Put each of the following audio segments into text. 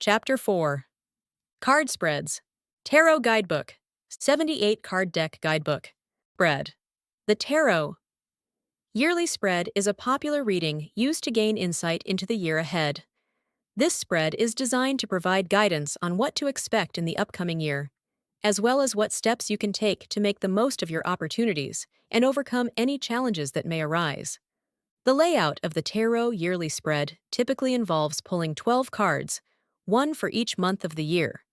Chapter 4. Card Spreads. Tarot Guidebook. 78 Card Deck Guidebook. Spread. The Tarot Yearly Spread is a popular reading used to gain insight into the year ahead. This spread is designed to provide guidance on what to expect in the upcoming year, as well as what steps you can take to make the most of your opportunities and overcome any challenges that may arise. The layout of the Tarot Yearly Spread typically involves pulling 12 cards, one for each month of the year.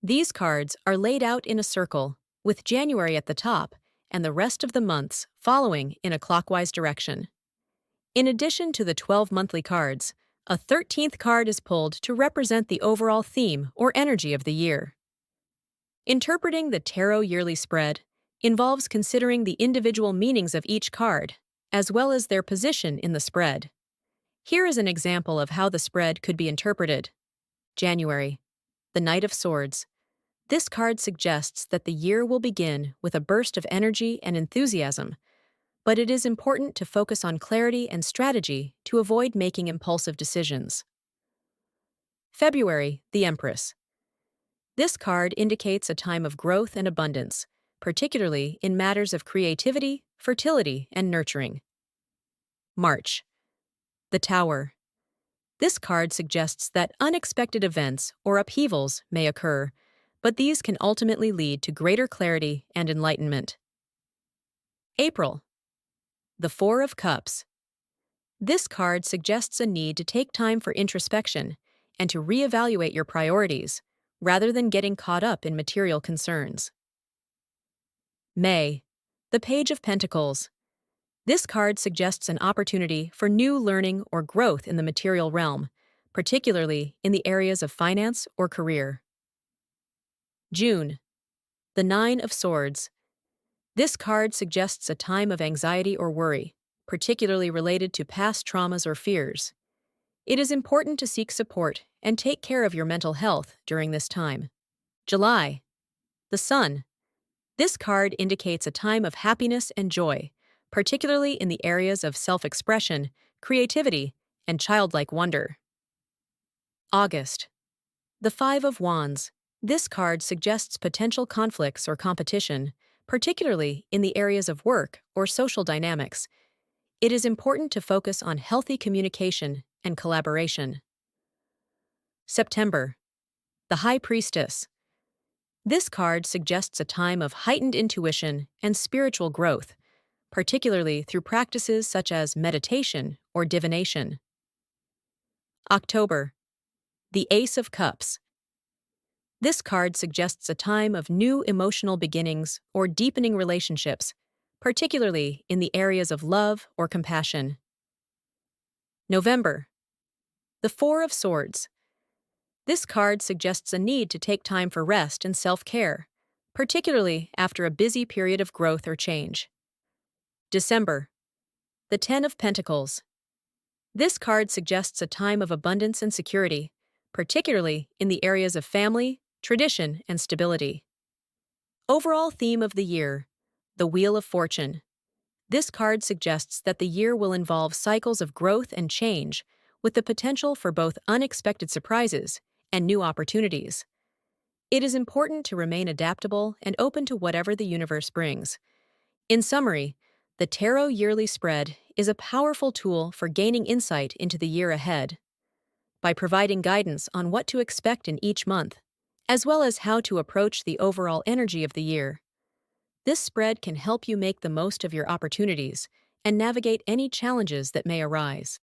These cards are laid out in a circle, with January at the top and the rest of the months following in a clockwise direction. In addition to the 12 monthly cards, a 13th card is pulled to represent the overall theme or energy of the year. Interpreting the Tarot Yearly Spread involves considering the individual meanings of each card, as well as their position in the spread. Here is an example of how the spread could be interpreted. January, the Knight of Swords. This card suggests that the year will begin with a burst of energy and enthusiasm, but it is important to focus on clarity and strategy to avoid making impulsive decisions. February, the Empress. This card indicates a time of growth and abundance, particularly in matters of creativity, fertility, and nurturing. March, the Tower. This card suggests that unexpected events or upheavals may occur, but these can ultimately lead to greater clarity and enlightenment. April, the Four of Cups. This card suggests a need to take time for introspection and to reevaluate your priorities, rather than getting caught up in material concerns. May, the Page of Pentacles. This card suggests an opportunity for new learning or growth in the material realm, particularly in the areas of finance or career. June, the Nine of Swords. This card suggests a time of anxiety or worry, particularly related to past traumas or fears. It is important to seek support and take care of your mental health during this time. July, the Sun. This card indicates a time of happiness and joy, particularly in the areas of self-expression, creativity, and childlike wonder. August, the Five of Wands. This card suggests potential conflicts or competition, particularly in the areas of work or social dynamics. It is important to focus on healthy communication and collaboration. September, the High Priestess. This card suggests a time of heightened intuition and spiritual growth, particularly through practices such as meditation or divination. October, the Ace of Cups. This card suggests a time of new emotional beginnings or deepening relationships, particularly in the areas of love or compassion. November, the Four of Swords. This card suggests a need to take time for rest and self-care, particularly after a busy period of growth or change. December, the Ten of Pentacles. This card suggests a time of abundance and security, particularly in the areas of family, tradition, and stability. Overall theme of the year, the Wheel of Fortune. This card suggests that the year will involve cycles of growth and change, with the potential for both unexpected surprises and new opportunities. It is important to remain adaptable and open to whatever the universe brings. In summary, the Tarot Yearly Spread is a powerful tool for gaining insight into the year ahead. By providing guidance on what to expect in each month, as well as how to approach the overall energy of the year, this spread can help you make the most of your opportunities and navigate any challenges that may arise.